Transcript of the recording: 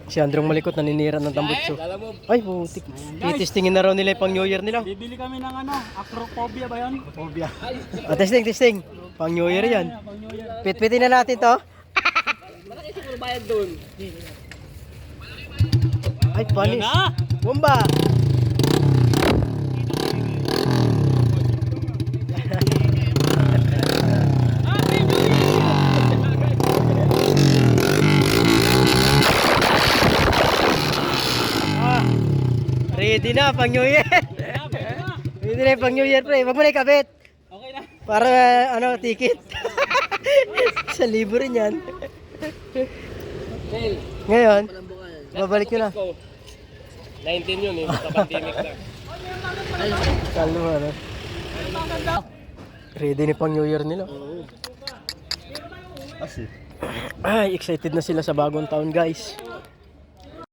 Si Androng Malikot naninira ng tambutso. Ay, putik. Titestingin na raw nila yung pang New Year nila. Bibili kami ng acrophobia ba yun? Acrophobia. Testing. Pang New Year yan. Pitpitin na natin to. Malaki siguro bayad doon. Ay, panis. Bomba. Ready na pang New Year. Ready na pang New Year, pre. Wag mo na ikabit. Okay na. Para ticket. 1,000 rin yan. Ngayon, babalik ko na. 19 yun eh, kapandemic na. Kalma na. Ready na pang New Year nila. Ay, excited na sila sa bagong taon, guys.